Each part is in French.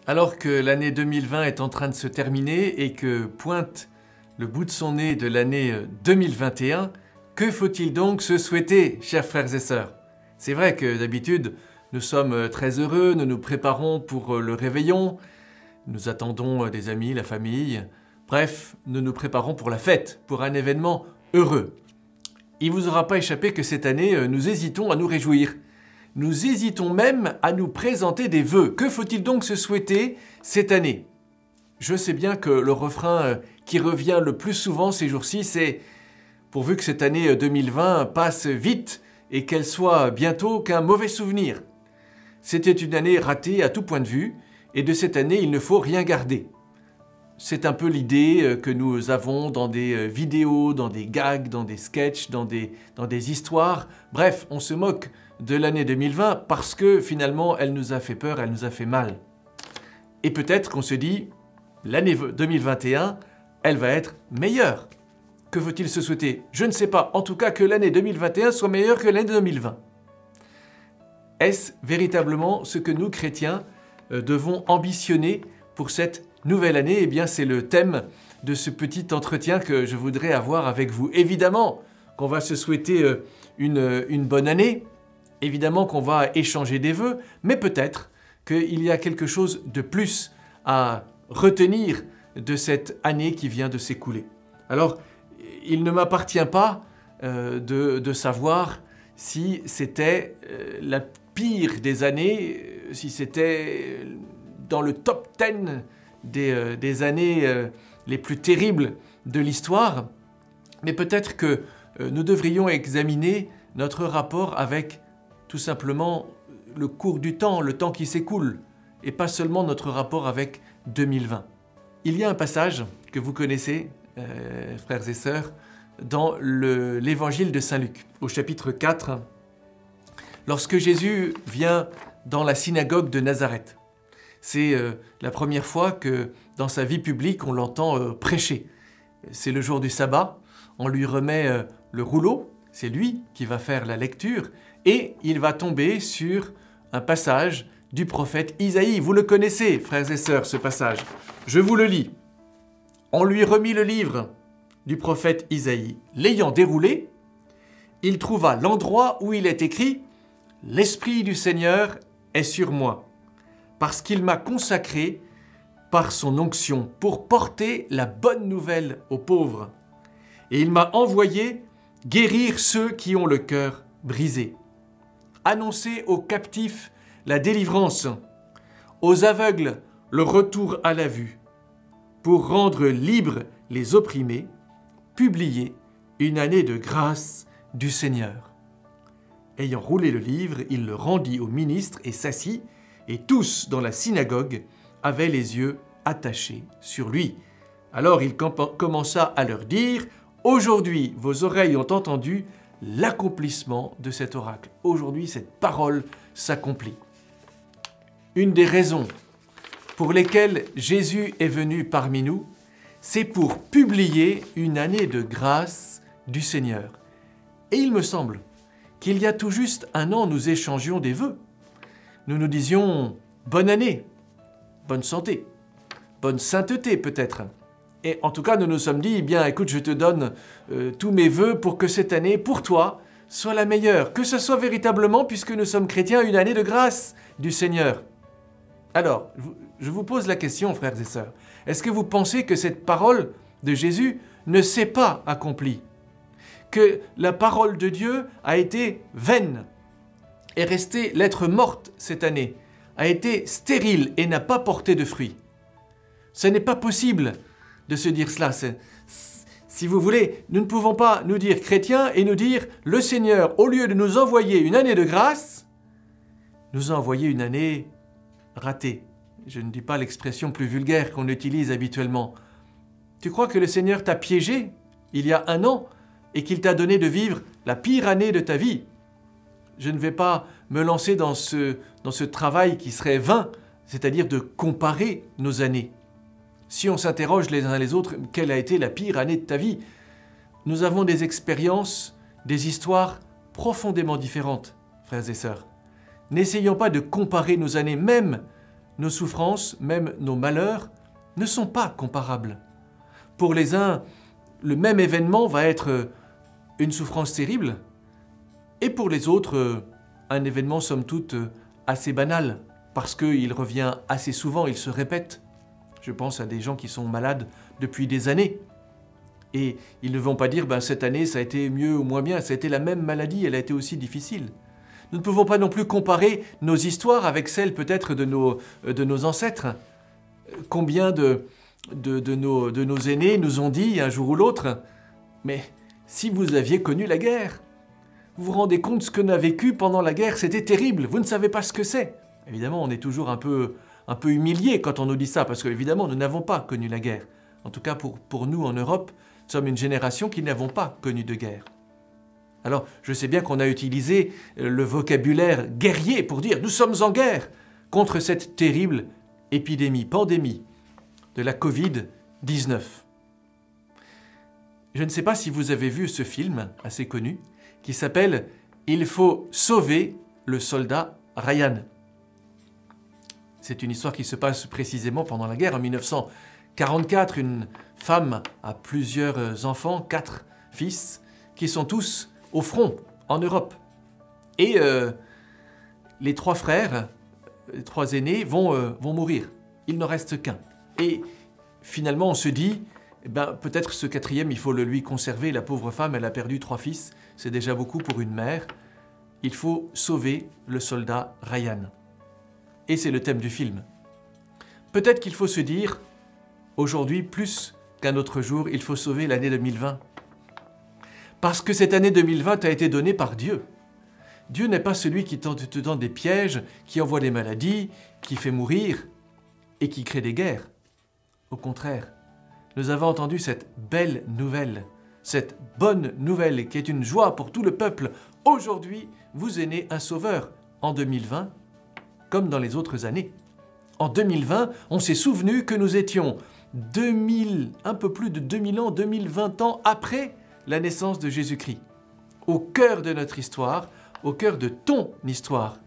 Alors que l'année 2020 est en train de se terminer et que pointe le bout de son nez de l'année 2021, que faut-il donc se souhaiter, chers frères et sœurs? C'est vrai que d'habitude, nous sommes très heureux, nous nous préparons pour le réveillon, nous attendons des amis, la famille, bref, nous nous préparons pour la fête, pour un événement heureux. Il ne vous aura pas échappé que cette année, nous hésitons à nous réjouir. Nous hésitons même à nous présenter des vœux. Que faut-il donc se souhaiter cette année? Je sais bien que le refrain qui revient le plus souvent ces jours-ci, c'est « Pourvu que cette année 2020 passe vite et qu'elle soit bientôt qu'un mauvais souvenir ». C'était une année ratée à tout point de vue, et de cette année, il ne faut rien garder. C'est un peu l'idée que nous avons dans des vidéos, dans des gags, dans des sketchs, dans des histoires. Bref, on se moque de l'année 2020 parce que finalement, elle nous a fait peur, elle nous a fait mal. Et peut-être qu'on se dit, l'année 2021, elle va être meilleure. Que faut-il se souhaiter? Je ne sais pas. En tout cas, que l'année 2021 soit meilleure que l'année 2020. Est-ce véritablement ce que nous, chrétiens, devons ambitionner pour cette nouvelle année? Eh bien, c'est le thème de ce petit entretien que je voudrais avoir avec vous. Évidemment qu'on va se souhaiter une bonne année, évidemment qu'on va échanger des vœux, mais peut-être qu'il y a quelque chose de plus à retenir de cette année qui vient de s'écouler. Alors, il ne m'appartient pas de savoir si c'était la pire des années, si c'était dans le top 10 des années les plus terribles de l'histoire, mais peut-être que nous devrions examiner notre rapport avec tout simplement le cours du temps, le temps qui s'écoule, et pas seulement notre rapport avec 2020. Il y a un passage que vous connaissez, frères et sœurs, dans l'évangile de Saint Luc, au chapitre 4, lorsque Jésus vient dans la synagogue de Nazareth. C'est la première fois que dans sa vie publique, on l'entend prêcher. C'est le jour du sabbat, on lui remet le rouleau, c'est lui qui va faire la lecture, et il va tomber sur un passage du prophète Isaïe. Vous le connaissez, frères et sœurs, ce passage. Je vous le lis. On lui remit le livre du prophète Isaïe. L'ayant déroulé, il trouva l'endroit où il est écrit « L'Esprit du Seigneur est sur moi, parce qu'il m'a consacré par son onction pour porter la bonne nouvelle aux pauvres. Et il m'a envoyé guérir ceux qui ont le cœur brisé, annoncer aux captifs la délivrance, aux aveugles le retour à la vue, pour rendre libres les opprimés, publier une année de grâce du Seigneur. » Ayant roulé le livre, il le rendit au ministre et s'assit, et tous dans la synagogue avaient les yeux attachés sur lui. Alors il commença à leur dire « Aujourd'hui, vos oreilles ont entendu l'accomplissement de cet oracle. » Aujourd'hui, cette parole s'accomplit. Une des raisons pour lesquelles Jésus est venu parmi nous, c'est pour publier une année de grâce du Seigneur. Et il me semble qu'il y a tout juste un an, nous échangions des vœux. Nous nous disions « bonne année »,« bonne santé »,« bonne sainteté » peut-être. Et en tout cas, nous nous sommes dit « bien, écoute, je te donne tous mes vœux pour que cette année, pour toi, soit la meilleure. Que ce soit véritablement, puisque nous sommes chrétiens, une année de grâce du Seigneur. » Alors, je vous pose la question, frères et sœurs. Est-ce que vous pensez que cette parole de Jésus ne s'est pas accomplie? Que la parole de Dieu a été vaine, est restée lettre morte cette année, a été stérile et n'a pas porté de fruits? Ce n'est pas possible de se dire cela. Si vous voulez, nous ne pouvons pas nous dire chrétiens et nous dire le Seigneur, au lieu de nous envoyer une année de grâce, nous a envoyé une année ratée. Je ne dis pas l'expression plus vulgaire qu'on utilise habituellement. Tu crois que le Seigneur t'a piégé il y a un an et qu'il t'a donné de vivre la pire année de ta vie? Je ne vais pas me lancer dans ce travail qui serait vain, c'est-à-dire de comparer nos années. Si on s'interroge les uns les autres, quelle a été la pire année de ta vie? Nous avons des expériences, des histoires profondément différentes, frères et sœurs. N'essayons pas de comparer nos années, même nos souffrances, même nos malheurs, ne sont pas comparables. Pour les uns, le même événement va être une souffrance terrible, et pour les autres, un événement somme toute assez banal, parce qu'il revient assez souvent, il se répète. Je pense à des gens qui sont malades depuis des années. Et ils ne vont pas dire « cette année, ça a été mieux ou moins bien, ça a été la même maladie, elle a été aussi difficile ». Nous ne pouvons pas non plus comparer nos histoires avec celles peut-être de nos ancêtres. Combien de nos aînés nous ont dit un jour ou l'autre « Mais si vous aviez connu la guerre, vous vous rendez compte ce qu'on a vécu pendant la guerre, c'était terrible, vous ne savez pas ce que c'est ». Évidemment, on est toujours un peu humilié quand on nous dit ça, parce qu'évidemment, nous n'avons pas connu la guerre. En tout cas, pour nous en Europe, nous sommes une génération qui n'avons pas connu de guerre. Alors, je sais bien qu'on a utilisé le vocabulaire guerrier pour dire « nous sommes en guerre » contre cette terrible pandémie de la Covid-19. Je ne sais pas si vous avez vu ce film assez connu qui s'appelle « Il faut sauver le soldat Ryan ». C'est une histoire qui se passe précisément pendant la guerre. En 1944, une femme a plusieurs enfants, 4 fils, qui sont tous au front, en Europe. Et les 3 frères, les 3 aînés, vont mourir. Il n'en reste qu'un. Et finalement, on se dit, peut-être ce 4e, il faut le lui conserver. La pauvre femme, elle a perdu 3 fils. C'est déjà beaucoup pour une mère. Il faut sauver le soldat Ryan. Et c'est le thème du film. Peut-être qu'il faut se dire, aujourd'hui, plus qu'un autre jour, il faut sauver l'année 2020. Parce que cette année 2020 a été donnée par Dieu. Dieu n'est pas celui qui te donne des pièges, qui envoie des maladies, qui fait mourir et qui crée des guerres. Au contraire, nous avons entendu cette belle nouvelle, cette bonne nouvelle qui est une joie pour tout le peuple. Aujourd'hui, vous est né un sauveur. En 2020, comme dans les autres années. En 2020, on s'est souvenu que nous étions un peu plus de 2000 ans, 2020 ans après la naissance de Jésus-Christ. Au cœur de notre histoire, au cœur de ton histoire,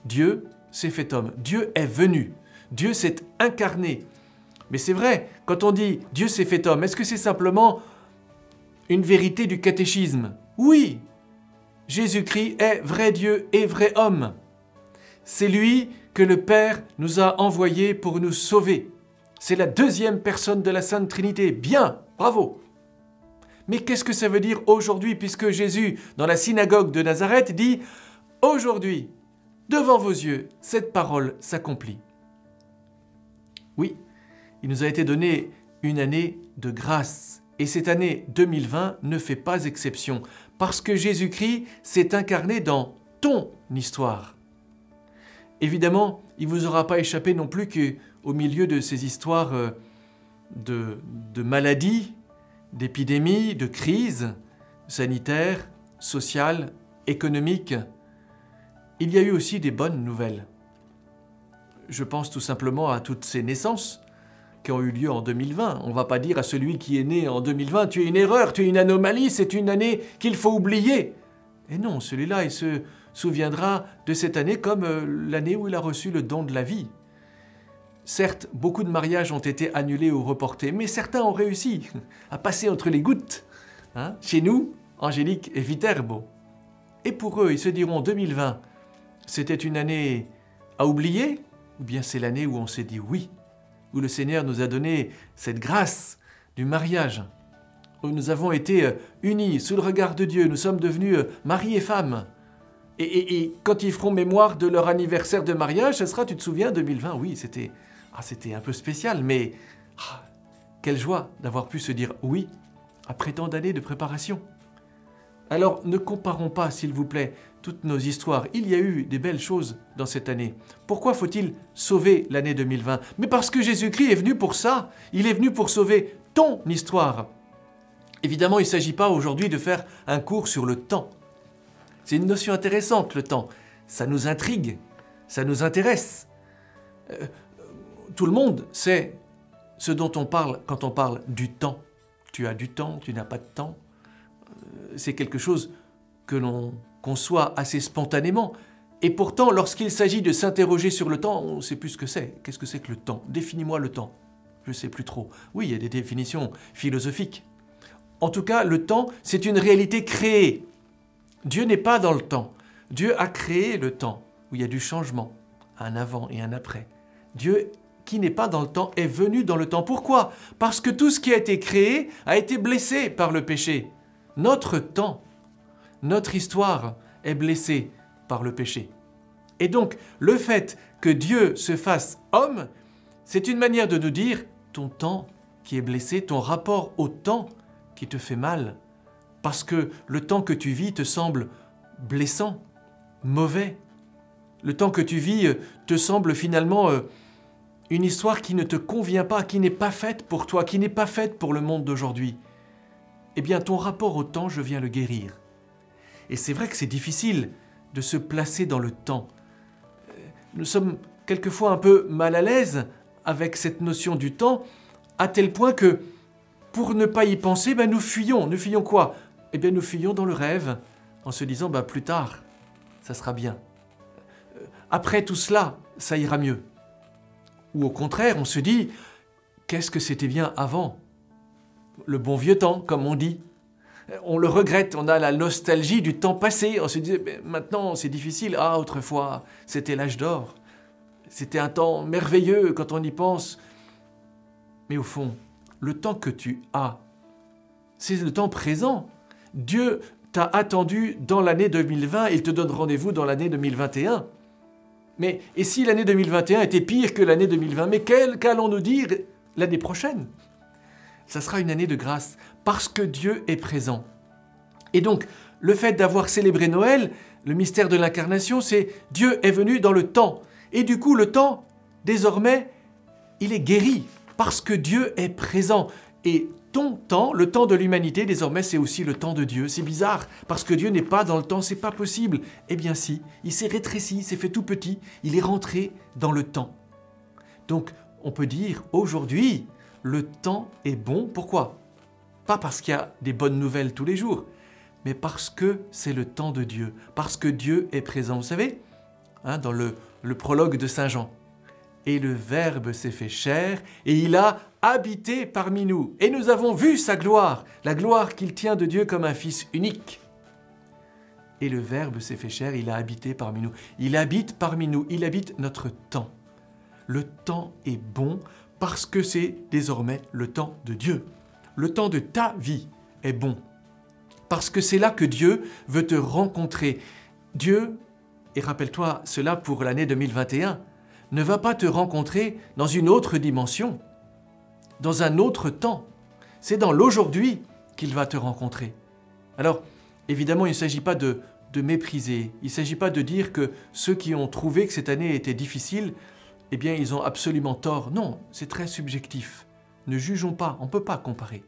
Dieu s'est fait homme. Dieu est venu. Dieu s'est incarné. Mais c'est vrai, quand on dit Dieu s'est fait homme, est-ce que c'est simplement une vérité du catéchisme? Oui, Jésus-Christ est vrai Dieu et vrai homme. C'est lui que le Père nous a envoyé pour nous sauver. C'est la 2e personne de la Sainte Trinité. Bien, bravo. Mais qu'est-ce que ça veut dire aujourd'hui, puisque Jésus, dans la synagogue de Nazareth, dit « Aujourd'hui, devant vos yeux, cette parole s'accomplit. » Oui, il nous a été donné une année de grâce. Et cette année 2020 ne fait pas exception, parce que Jésus-Christ s'est incarné dans ton histoire. Évidemment, il ne vous aura pas échappé non plus qu'au milieu de ces histoires de maladies, d'épidémies, de crises sanitaires, sociales, économiques, il y a eu aussi des bonnes nouvelles. Je pense tout simplement à toutes ces naissances qui ont eu lieu en 2020. On ne va pas dire à celui qui est né en 2020 « tu es une erreur, tu es une anomalie, c'est une année qu'il faut oublier ». Et non, celui-là, il se souviendra de cette année comme l'année où il a reçu le don de la vie. Certes, beaucoup de mariages ont été annulés ou reportés, mais certains ont réussi à passer entre les gouttes. Chez nous, Angélique et Viterbo. Et pour eux, ils se diront 2020, c'était une année à oublier, ou bien c'est l'année où on s'est dit oui, où le Seigneur nous a donné cette grâce du mariage, où nous avons été unis sous le regard de Dieu, nous sommes devenus mari et femme. Et quand ils feront mémoire de leur anniversaire de mariage, ça sera, tu te souviens, 2020, oui, c'était un peu spécial, mais quelle joie d'avoir pu se dire oui après tant d'années de préparation. Alors ne comparons pas, s'il vous plaît, toutes nos histoires. Il y a eu des belles choses dans cette année. Pourquoi faut-il sauver l'année 2020? Mais parce que Jésus-Christ est venu pour ça. Il est venu pour sauver ton histoire. Évidemment, il ne s'agit pas aujourd'hui de faire un cours sur le temps. C'est une notion intéressante, le temps. Ça nous intrigue, ça nous intéresse. Tout le monde sait ce dont on parle quand on parle du temps. Tu as du temps, tu n'as pas de temps. C'est quelque chose que l'on conçoit assez spontanément. Et pourtant, lorsqu'il s'agit de s'interroger sur le temps, on ne sait plus ce que c'est. Qu'est-ce que c'est que le temps? Définis-moi le temps. Je ne sais plus trop. Oui, il y a des définitions philosophiques. En tout cas, le temps, c'est une réalité créée. Dieu n'est pas dans le temps. Dieu a créé le temps, où il y a du changement, un avant et un après. Dieu, qui n'est pas dans le temps, est venu dans le temps. Pourquoi? Parce que tout ce qui a été créé a été blessé par le péché. Notre temps, notre histoire est blessée par le péché. Et donc, le fait que Dieu se fasse homme, c'est une manière de nous dire, ton temps qui est blessé, ton rapport au temps qui te fait mal, parce que le temps que tu vis te semble blessant, mauvais. Le temps que tu vis te semble finalement une histoire qui ne te convient pas, qui n'est pas faite pour toi, qui n'est pas faite pour le monde d'aujourd'hui. Eh bien, ton rapport au temps, je viens le guérir. Et c'est vrai que c'est difficile de se placer dans le temps. Nous sommes quelquefois un peu mal à l'aise avec cette notion du temps, à tel point que, pour ne pas y penser, nous fuyons. Nous fuyons quoi? Eh bien, nous fuyons dans le rêve, en se disant, plus tard, ça sera bien. Après tout cela, ça ira mieux. Ou au contraire, on se dit, qu'est-ce que c'était bien avant? Le bon vieux temps, comme on dit. On le regrette, on a la nostalgie du temps passé. On se dit, maintenant c'est difficile. Ah, autrefois, c'était l'âge d'or. C'était un temps merveilleux quand on y pense. Mais au fond, le temps que tu as, c'est le temps présent. Dieu t'a attendu dans l'année 2020, il te donne rendez-vous dans l'année 2021. Mais et si l'année 2021 était pire que l'année 2020, mais qu'allons-nous dire l'année prochaine? Ça sera une année de grâce, parce que Dieu est présent. Et donc, le fait d'avoir célébré Noël, le mystère de l'incarnation, c'est Dieu est venu dans le temps. Et du coup, le temps, désormais, il est guéri, parce que Dieu est présent. Et ton temps, le temps de l'humanité, désormais, c'est aussi le temps de Dieu. C'est bizarre, parce que Dieu n'est pas dans le temps, c'est pas possible. Eh bien si, il s'est rétréci, il s'est fait tout petit, il est rentré dans le temps. Donc, on peut dire, aujourd'hui, le temps est bon. Pourquoi? Pas parce qu'il y a des bonnes nouvelles tous les jours, mais parce que c'est le temps de Dieu, parce que Dieu est présent. Vous savez, dans le prologue de Saint Jean, « Et le Verbe s'est fait chair, et il a habité parmi nous. Et nous avons vu sa gloire, la gloire qu'il tient de Dieu comme un Fils unique. » Et le Verbe s'est fait chair, il a habité parmi nous. Il habite parmi nous, il habite notre temps. Le temps est bon parce que c'est désormais le temps de Dieu. Le temps de ta vie est bon parce que c'est là que Dieu veut te rencontrer. Dieu, et rappelle-toi cela pour l'année 2021, ne va pas te rencontrer dans une autre dimension, dans un autre temps. C'est dans l'aujourd'hui qu'il va te rencontrer. Alors, évidemment, il ne s'agit pas de mépriser. Il ne s'agit pas de dire que ceux qui ont trouvé que cette année était difficile, eh bien, ils ont absolument tort. Non, c'est très subjectif. Ne jugeons pas, on ne peut pas comparer.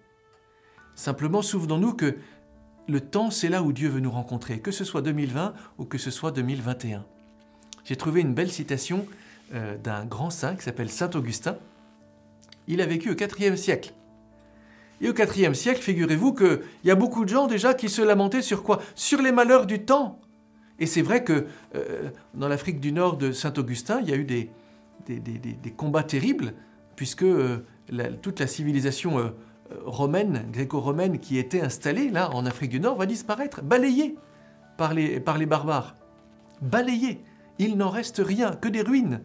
Simplement, souvenons-nous que le temps, c'est là où Dieu veut nous rencontrer, que ce soit 2020 ou que ce soit 2021. J'ai trouvé une belle citation d'un grand saint qui s'appelle Saint Augustin. Il a vécu au IVe siècle. Et au IVe siècle, figurez-vous qu'il y a beaucoup de gens déjà qui se lamentaient sur quoi? Sur les malheurs du temps. Et c'est vrai que dans l'Afrique du Nord de Saint Augustin, il y a eu des combats terribles, puisque toute la civilisation romaine, gréco-romaine qui était installée là en Afrique du Nord va disparaître, balayée par les barbares. Balayée. Il n'en reste rien, que des ruines.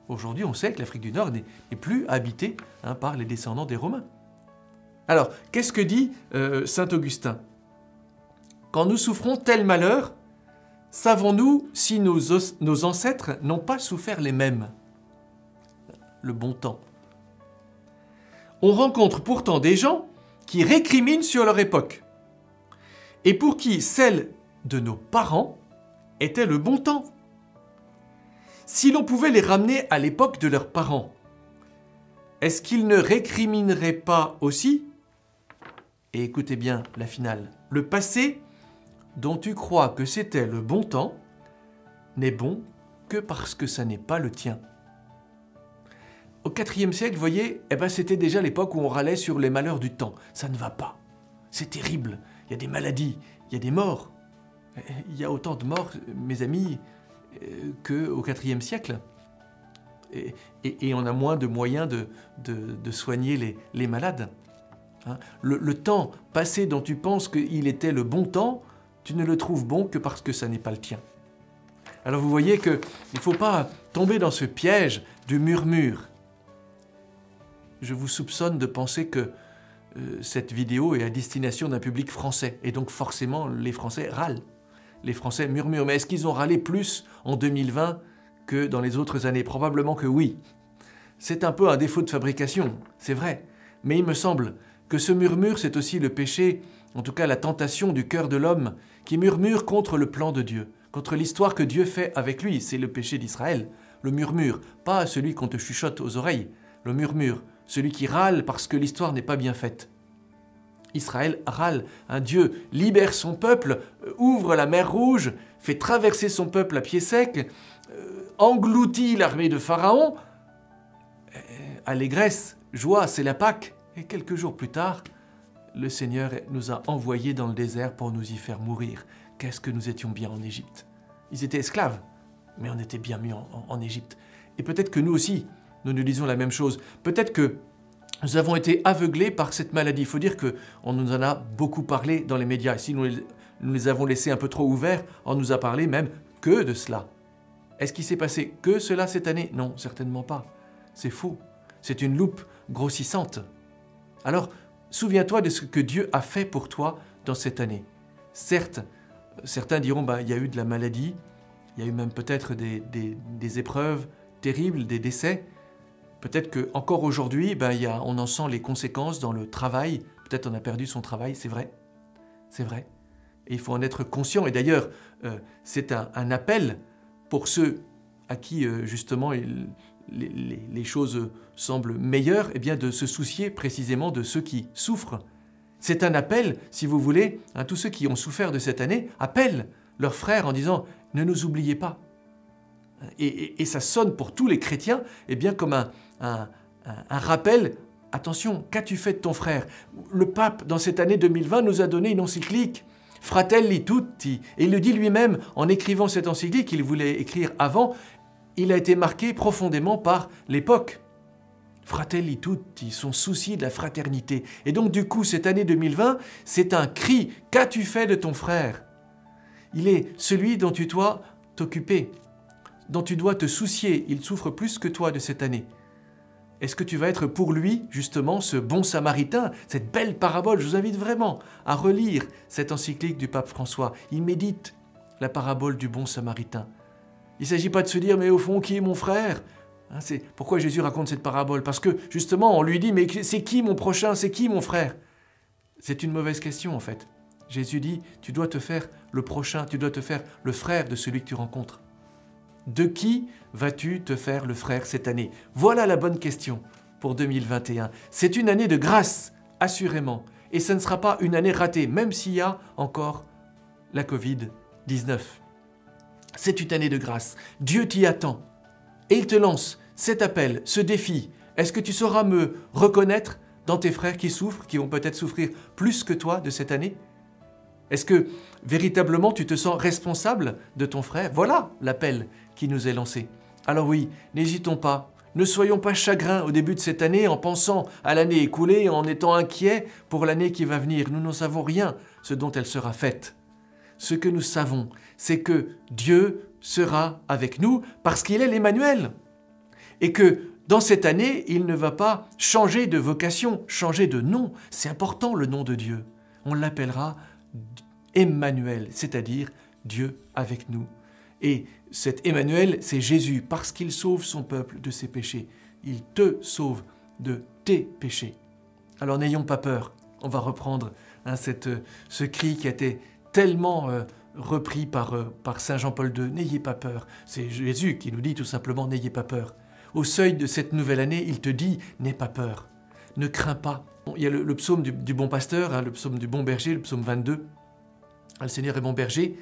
Aujourd'hui, on sait que l'Afrique du Nord n'est plus habitée par les descendants des Romains. Alors, qu'est-ce que dit saint Augustin? Quand nous souffrons tel malheur, savons-nous si nos ancêtres n'ont pas souffert les mêmes? Le bon temps. On rencontre pourtant des gens qui récriminent sur leur époque et pour qui celle de nos parents était le bon temps. Si l'on pouvait les ramener à l'époque de leurs parents, est-ce qu'ils ne récrimineraient pas aussi? Et écoutez bien la finale. Le passé, dont tu crois que c'était le bon temps, n'est bon que parce que ça n'est pas le tien. Au IVe siècle, vous voyez, c'était déjà l'époque où on râlait sur les malheurs du temps. Ça ne va pas. C'est terrible. Il y a des maladies, il y a des morts. Il y a autant de morts, mes amis, qu'au IVe siècle. Et on a moins de moyens de soigner les malades. Hein. Le temps passé dont tu penses qu'il était le bon temps, tu ne le trouves bon que parce que ça n'est pas le tien. Alors vous voyez qu'il ne faut pas tomber dans ce piège du murmure. Je vous soupçonne de penser que cette vidéo est à destination d'un public français. Et donc forcément, les Français râlent. Les Français murmurent. Mais est-ce qu'ils ont râlé plus en 2020 que dans les autres années? Probablement que oui. C'est un peu un défaut de fabrication, c'est vrai. Mais il me semble que ce murmure, c'est aussi le péché, en tout cas la tentation du cœur de l'homme, qui murmure contre le plan de Dieu, contre l'histoire que Dieu fait avec lui. C'est le péché d'Israël. Le murmure, pas celui qu'on te chuchote aux oreilles. Le murmure, celui qui râle parce que l'histoire n'est pas bien faite. Israël râle. Un Dieu libère son peuple, ouvre la mer Rouge, fait traverser son peuple à pied sec, engloutit l'armée de Pharaon. Allégresse, joie, c'est la Pâque. Et quelques jours plus tard, le Seigneur nous a envoyés dans le désert pour nous y faire mourir. Qu'est-ce que nous étions bien en Égypte. Ils étaient esclaves, mais on était bien mieux en Égypte. Et peut-être que nous aussi, nous nous disons la même chose. Peut-être que nous avons été aveuglés par cette maladie. Il faut dire qu'on nous en a beaucoup parlé dans les médias. Ici, nous les avons laissés un peu trop ouverts. On nous a parlé même que de cela. Est-ce qu'il s'est passé que cela cette année? Non, certainement pas. C'est faux. C'est une loupe grossissante. Alors, souviens-toi de ce que Dieu a fait pour toi dans cette année. Certes, certains diront, il y a eu de la maladie, il y a eu même peut-être des épreuves terribles, des décès. Peut-être qu'encore aujourd'hui, on en sent les conséquences dans le travail. Peut-être on a perdu son travail, c'est vrai. C'est vrai. Et il faut en être conscient. Et d'ailleurs, c'est un appel pour ceux à qui, justement, les choses semblent meilleures, eh bien de se soucier précisément de ceux qui souffrent. C'est un appel, si vous voulez, à tous ceux qui ont souffert de cette année, appellent leurs frères en disant « Ne nous oubliez pas ». Et ça sonne pour tous les chrétiens eh bien comme un rappel « Attention, qu'as-tu fait de ton frère ?» Le pape, dans cette année 2020, nous a donné une encyclique « Fratelli tutti ». Et il le dit lui-même en écrivant cette encyclique qu'il voulait écrire avant. Il a été marqué profondément par l'époque. Fratelli tutti, son souci de la fraternité. Et donc du coup, cette année 2020, c'est un cri. Qu'as-tu fait de ton frère? Il est celui dont tu dois t'occuper, dont tu dois te soucier. Il souffre plus que toi de cette année. Est-ce que tu vas être pour lui, justement, ce bon samaritain, cette belle parabole? Je vous invite vraiment à relire cette encyclique du pape François. Il médite la parabole du bon samaritain. Il ne s'agit pas de se dire, mais au fond, qui est mon frère? C'est pourquoi Jésus raconte cette parabole. Parce que, justement, on lui dit, mais c'est qui mon prochain? C'est qui mon frère? C'est une mauvaise question, en fait. Jésus dit, tu dois te faire le prochain, tu dois te faire le frère de celui que tu rencontres. De qui vas-tu te faire le frère cette année? Voilà la bonne question pour 2021. C'est une année de grâce, assurément. Et ce ne sera pas une année ratée, même s'il y a encore la Covid-19. C'est une année de grâce. Dieu t'y attend. Et il te lance cet appel, ce défi. Est-ce que tu sauras me reconnaître dans tes frères qui souffrent, qui vont peut-être souffrir plus que toi de cette année? Est-ce que véritablement tu te sens responsable de ton frère? Voilà l'appel qui nous est lancé. Alors oui, n'hésitons pas. Ne soyons pas chagrins au début de cette année en pensant à l'année écoulée, en étant inquiets pour l'année qui va venir. Nous n'en savons rien, ce dont elle sera faite. Ce que nous savons, c'est que Dieu sera avec nous parce qu'il est l'Emmanuel. Et que dans cette année, il ne va pas changer de vocation, changer de nom. C'est important le nom de Dieu. On l'appellera Emmanuel, c'est-à-dire Dieu avec nous. Et cet Emmanuel, c'est Jésus, parce qu'il sauve son peuple de ses péchés. Il te sauve de tes péchés. Alors n'ayons pas peur. On va reprendre ce cri qui a été tellement repris par Saint Jean-Paul II. N'ayez pas peur. C'est Jésus qui nous dit tout simplement, n'ayez pas peur. Au seuil de cette nouvelle année, il te dit, n'aie pas peur. Ne crains pas. Il y a le psaume du bon pasteur, le psaume du bon berger, le psaume 22. Le Seigneur est mon berger.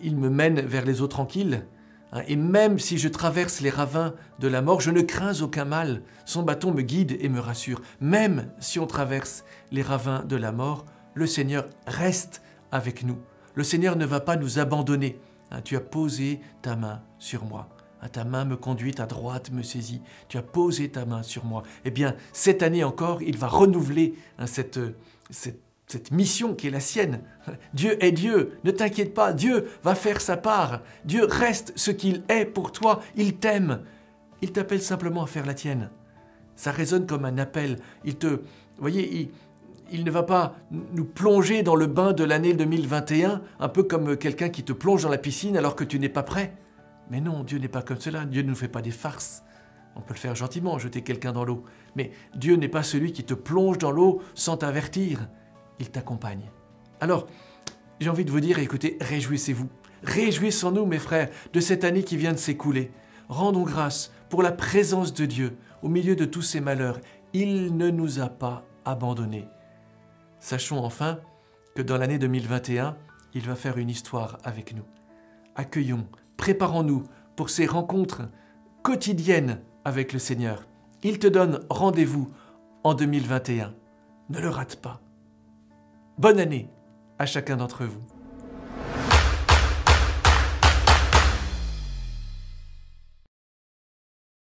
Il me mène vers les eaux tranquilles. Et même si je traverse les ravins de la mort, je ne crains aucun mal. Son bâton me guide et me rassure. Même si on traverse les ravins de la mort, le Seigneur reste avec nous. Le Seigneur ne va pas nous abandonner. Hein, tu as posé ta main sur moi. Hein, ta main me conduit, ta droite me saisit. Tu as posé ta main sur moi. Eh bien, cette année encore, il va renouveler hein, cette mission qui est la sienne. Dieu est Dieu, ne t'inquiète pas, Dieu va faire sa part. Dieu reste ce qu'il est pour toi, il t'aime. Il t'appelle simplement à faire la tienne. Ça résonne comme un appel. Vous voyez, il ne va pas nous plonger dans le bain de l'année 2021, un peu comme quelqu'un qui te plonge dans la piscine alors que tu n'es pas prêt. Mais non, Dieu n'est pas comme cela. Dieu ne nous fait pas des farces. On peut le faire gentiment, jeter quelqu'un dans l'eau. Mais Dieu n'est pas celui qui te plonge dans l'eau sans t'avertir. Il t'accompagne. Alors, j'ai envie de vous dire, écoutez, réjouissez-vous. Réjouissons-nous, mes frères, de cette année qui vient de s'écouler. Rendons grâce pour la présence de Dieu au milieu de tous ces malheurs. Il ne nous a pas abandonnés. Sachons enfin que dans l'année 2021, il va faire une histoire avec nous. Accueillons, préparons-nous pour ces rencontres quotidiennes avec le Seigneur. Il te donne rendez-vous en 2021. Ne le rate pas. Bonne année à chacun d'entre vous.